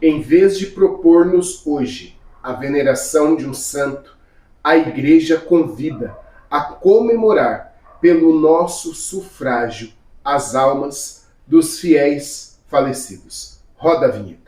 Em vez de propor-nos hoje a veneração de um santo, a Igreja convida a comemorar pelo nosso sufrágio as almas dos fiéis falecidos. Roda a vinheta.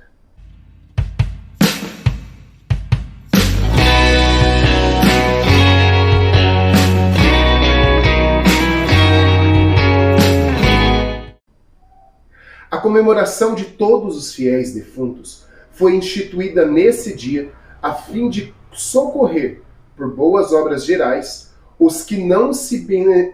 A comemoração de todos os fiéis defuntos foi instituída nesse dia a fim de socorrer, por boas obras gerais, os que não se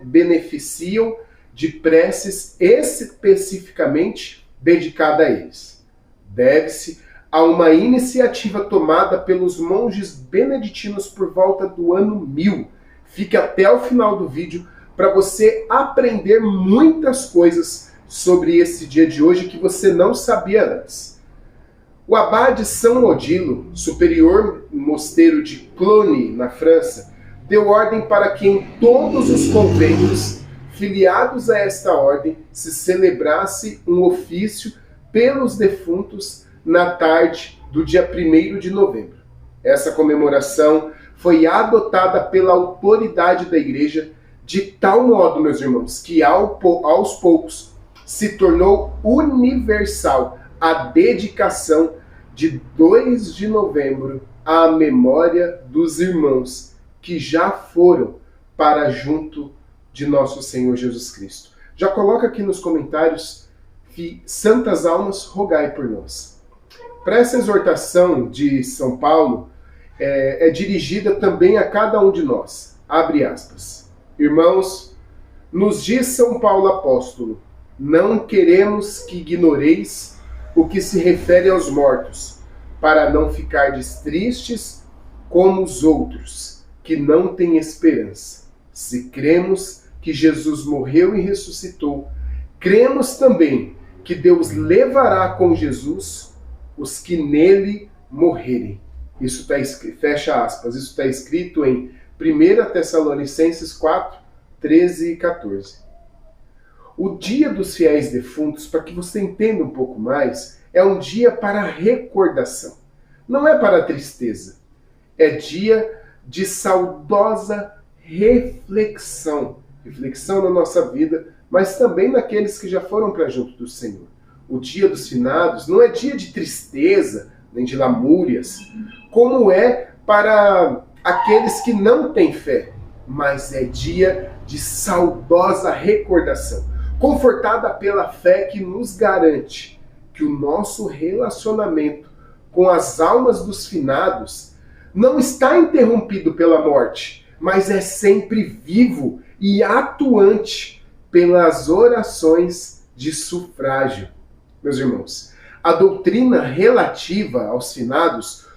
beneficiam de preces especificamente dedicadas a eles. Deve-se a uma iniciativa tomada pelos monges beneditinos por volta do ano 1000. Fique até o final do vídeo para você aprender muitas coisas sobre esse dia de hoje que você não sabia antes. O abade São Odilo, superior mosteiro de Cluny, na França, deu ordem para que em todos os conventos filiados a esta ordem se celebrasse um ofício pelos defuntos na tarde do dia 1º de novembro. Essa comemoração foi adotada pela autoridade da Igreja de tal modo, meus irmãos, que aos poucos se tornou universal a dedicação de 2 de novembro à memória dos irmãos que já foram para junto de nosso Senhor Jesus Cristo. Já coloca aqui nos comentários: santas almas, rogai por nós. Para essa exortação de São Paulo, é dirigida também a cada um de nós. Abre aspas. Irmãos, nos diz São Paulo apóstolo, não queremos que ignoreis o que se refere aos mortos, para não ficardes tristes como os outros, que não têm esperança. Se cremos que Jesus morreu e ressuscitou, cremos também que Deus levará com Jesus os que nele morrerem. Isso está escrito, fecha aspas, isso está escrito em 1 Tessalonicenses 4, 13 e 14. O dia dos fiéis defuntos, para que você entenda um pouco mais, é um dia para recordação. Não é para tristeza. É dia de saudosa reflexão. Reflexão na nossa vida, mas também naqueles que já foram para junto do Senhor. O dia dos finados não é dia de tristeza, nem de lamúrias, como é para aqueles que não têm fé, mas é dia de saudosa recordação, confortada pela fé que nos garante que o nosso relacionamento com as almas dos finados não está interrompido pela morte, mas é sempre vivo e atuante pelas orações de sufrágio. Meus irmãos, a doutrina relativa aos finados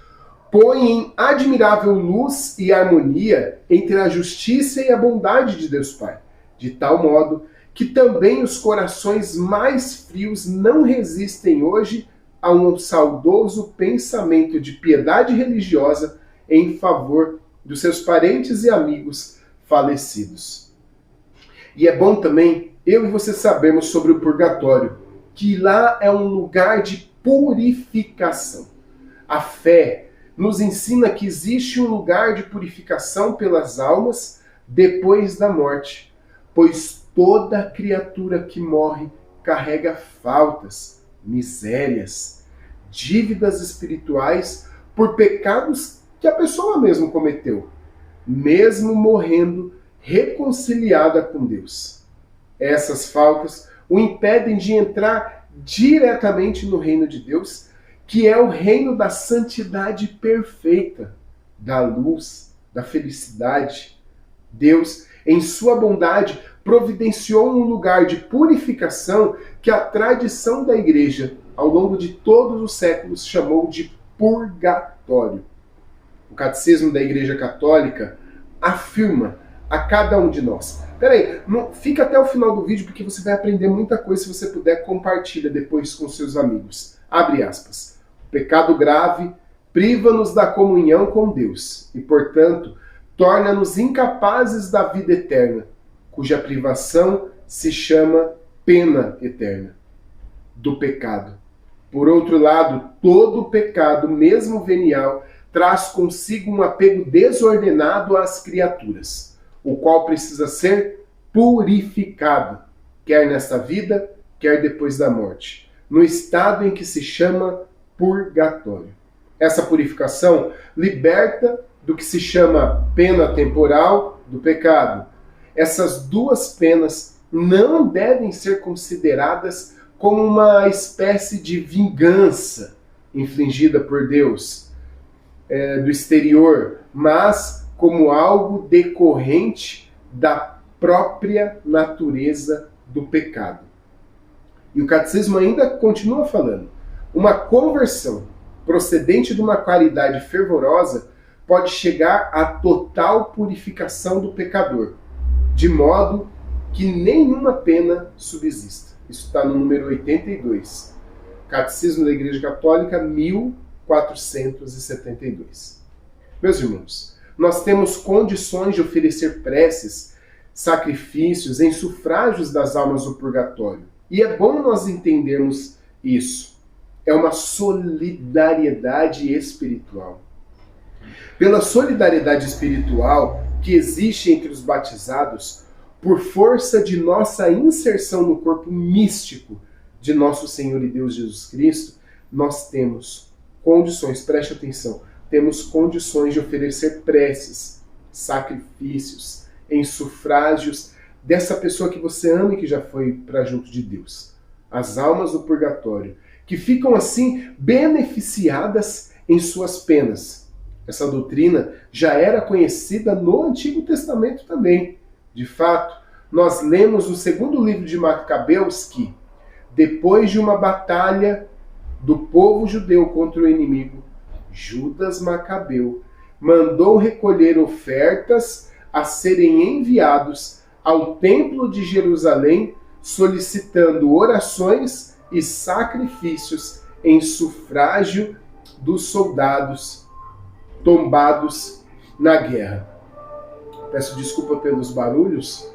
põe em admirável luz e harmonia entre a justiça e a bondade de Deus Pai, de tal modo que também os corações mais frios não resistem hoje a um saudoso pensamento de piedade religiosa em favor dos seus parentes e amigos falecidos. E é bom também eu e você sabermos sobre o purgatório, que lá é um lugar de purificação. A fé nos ensina que existe um lugar de purificação pelas almas depois da morte, pois toda criatura que morre carrega faltas, misérias, dívidas espirituais por pecados que a pessoa mesmo cometeu, mesmo morrendo reconciliada com Deus. Essas faltas o impedem de entrar diretamente no reino de Deus, que é o reino da santidade perfeita, da luz, da felicidade. Deus, em sua bondade, providenciou um lugar de purificação que a tradição da Igreja, ao longo de todos os séculos, chamou de purgatório. O Catecismo da Igreja Católica afirma a cada um de nós. Peraí, fica até o final do vídeo porque você vai aprender muita coisa. Se você puder, compartilha depois com seus amigos. Abre aspas. O pecado grave priva-nos da comunhão com Deus e, portanto, torna-nos incapazes da vida eterna, cuja privação se chama pena eterna do pecado. Por outro lado, todo pecado, mesmo venial, traz consigo um apego desordenado às criaturas, o qual precisa ser purificado, quer nesta vida, quer depois da morte, no estado em que se chama purgatório. Essa purificação liberta do que se chama pena temporal do pecado. Essas duas penas não devem ser consideradas como uma espécie de vingança infligida por Deus do exterior, mas como algo decorrente da própria natureza do pecado. E o catecismo ainda continua falando. Uma conversão procedente de uma caridade fervorosa pode chegar à total purificação do pecador, de modo que nenhuma pena subsista. Isso está no número 82. Catecismo da Igreja Católica, 1472. Meus irmãos, nós temos condições de oferecer preces, sacrifícios em sufrágios das almas do purgatório. E é bom nós entendermos isso. É uma solidariedade espiritual. Pela solidariedade espiritual que existe entre os batizados, por força de nossa inserção no corpo místico de nosso Senhor e Deus Jesus Cristo, nós temos condições, preste atenção, temos condições de oferecer preces, sacrifícios, em sufrágios dessa pessoa que você ama e que já foi para junto de Deus. As almas do purgatório, que ficam assim beneficiadas em suas penas. Essa doutrina já era conhecida no Antigo Testamento também. De fato, nós lemos no segundo livro de Macabeus que, depois de uma batalha do povo judeu contra o inimigo, Judas Macabeu mandou recolher ofertas a serem enviados ao Templo de Jerusalém, solicitando orações e sacrifícios em sufrágio dos soldados tombados na guerra. Peço desculpa pelos barulhos.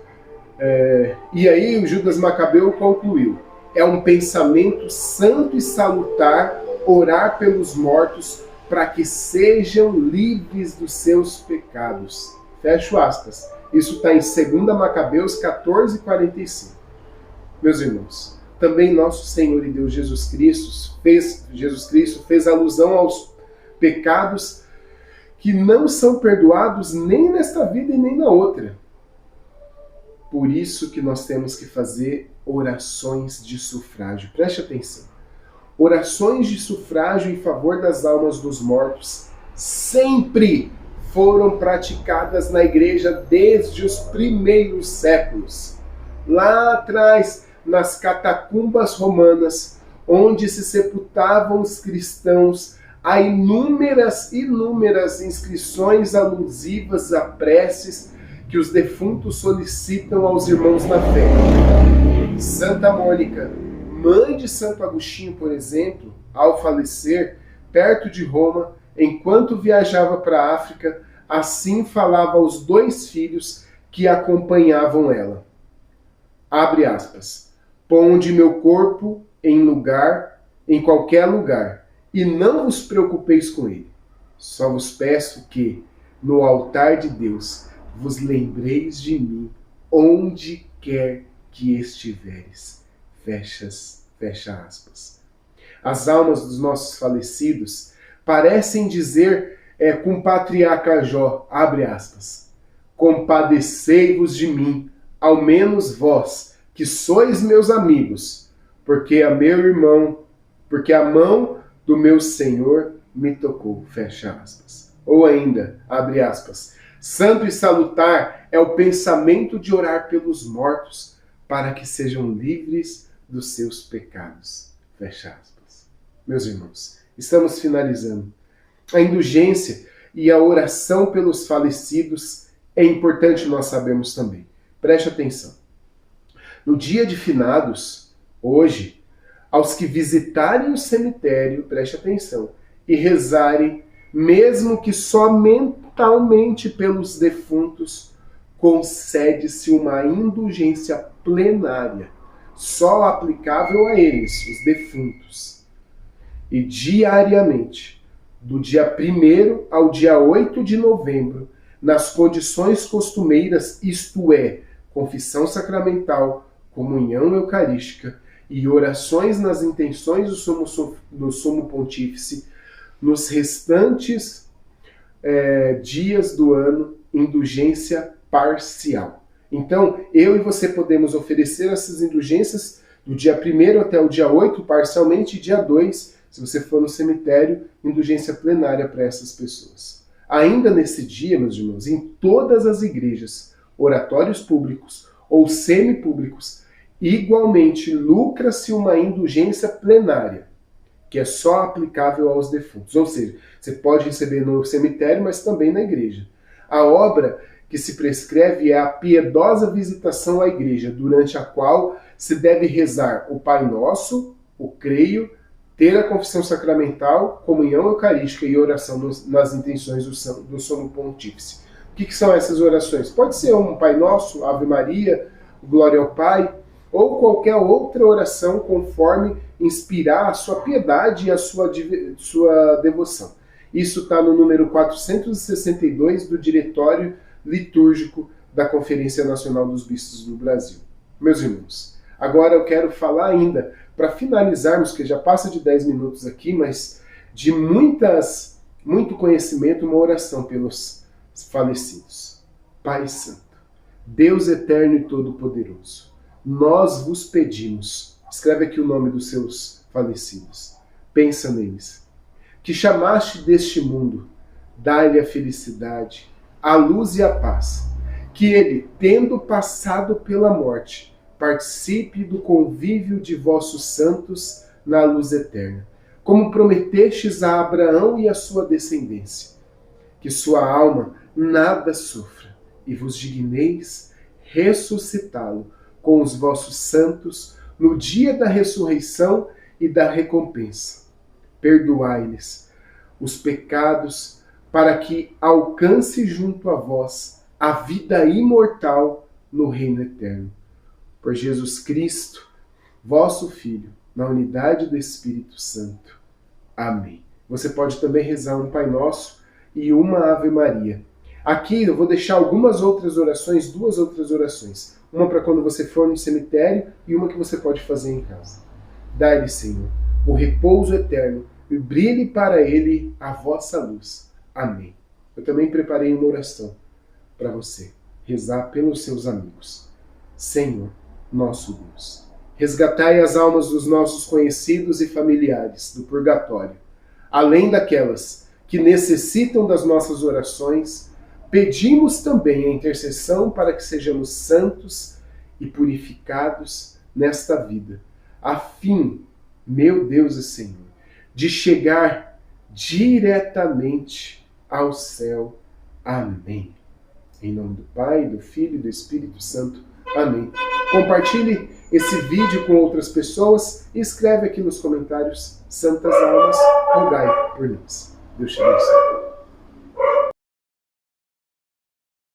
E aí o Judas Macabeu concluiu: é um pensamento santo e salutar orar pelos mortos para que sejam livres dos seus pecados. Fecho aspas. Isso está em 2 Macabeus 14:45. Meus irmãos, também nosso Senhor e Deus Jesus Cristo fez alusão aos pecados que não são perdoados nem nesta vida e nem na outra. Por isso que nós temos que fazer orações de sufrágio. Preste atenção. Orações de sufrágio em favor das almas dos mortos sempre foram praticadas na igreja desde os primeiros séculos. Lá atrás, nas catacumbas romanas, onde se sepultavam os cristãos, há inúmeras inscrições alusivas a preces que os defuntos solicitam aos irmãos na fé. Santa Mônica, mãe de Santo Agostinho, por exemplo, ao falecer, perto de Roma, enquanto viajava para a África, assim falava aos 2 filhos que acompanhavam ela. Abre aspas. Ponde meu corpo em qualquer lugar, e não vos preocupeis com ele. Só vos peço que, no altar de Deus, vos lembreis de mim, onde quer que estiveres. Fecha aspas. As almas dos nossos falecidos parecem dizer com o patriarca Jó, abre aspas, compadecei-vos de mim, ao menos vós, que sois meus amigos, porque a mão do meu Senhor me tocou, fecha aspas. Ou ainda, abre aspas, santo e salutar é o pensamento de orar pelos mortos, para que sejam livres dos seus pecados, fecha aspas. Meus irmãos, estamos finalizando. A indulgência e a oração pelos falecidos é importante nós sabemos também. Preste atenção. No dia de finados, hoje, aos que visitarem o cemitério, preste atenção, e rezarem, mesmo que só mentalmente pelos defuntos, concede-se uma indulgência plenária, só aplicável a eles, os defuntos. e diariamente, do dia 1º ao dia 8 de novembro, nas condições costumeiras, isto é, confissão sacramental, comunhão eucarística e orações nas intenções do Sumo Pontífice, nos restantes dias do ano, indulgência parcial. Então, eu e você podemos oferecer essas indulgências do dia 1º até o dia 8, parcialmente, e dia 2, se você for no cemitério, indulgência plenária para essas pessoas. Ainda nesse dia, meus irmãos, em todas as igrejas, oratórios públicos ou semipúblicos, igualmente lucra-se uma indulgência plenária, que é só aplicável aos defuntos. Ou seja, você pode receber no cemitério, mas também na igreja. A obra que se prescreve é a piedosa visitação à igreja, durante a qual se deve rezar o Pai Nosso, o Creio, ter a confissão sacramental, comunhão eucarística e oração nas intenções do Sumo Pontífice. O que são essas orações? Pode ser um Pai Nosso, Ave Maria, Glória ao Pai, ou qualquer outra oração conforme inspirar a sua piedade e a sua devoção. Isso está no número 462 do Diretório Litúrgico da Conferência Nacional dos Bispos do Brasil. Meus irmãos, agora eu quero falar ainda, para finalizarmos, que já passa de 10 minutos aqui, mas de muito conhecimento, uma oração pelos falecidos. Pai Santo, Deus eterno e todo-poderoso, nós vos pedimos, escreve aqui o nome dos seus falecidos, pensa neles, que chamaste deste mundo, dai-lhe a felicidade, a luz e a paz, que ele, tendo passado pela morte, participe do convívio de vossos santos na luz eterna, como prometestes a Abraão e a sua descendência, que sua alma nada sofra, e vos digneis ressuscitá-lo com os vossos santos no dia da ressurreição e da recompensa. Perdoai-lhes os pecados, para que alcance junto a vós a vida imortal no reino eterno. Por Jesus Cristo, vosso Filho, na unidade do Espírito Santo. Amém. Você pode também rezar um Pai Nosso e uma Ave Maria. Aqui eu vou deixar algumas outras orações, 2 outras orações. Uma para quando você for no cemitério e uma que você pode fazer em casa. Dai-lhe, Senhor, o repouso eterno e brilhe para ele a vossa luz. Amém. Eu também preparei uma oração para você rezar pelos seus amigos. Senhor, nosso Deus, resgatai as almas dos nossos conhecidos e familiares do purgatório, além daquelas que necessitam das nossas orações. Pedimos também a intercessão para que sejamos santos e purificados nesta vida, a fim, meu Deus e Senhor, de chegar diretamente ao céu. Amém. Em nome do Pai, do Filho e do Espírito Santo. Amém. Compartilhe esse vídeo com outras pessoas e escreve aqui nos comentários: Santas almas, rogai por nós. Deus te abençoe.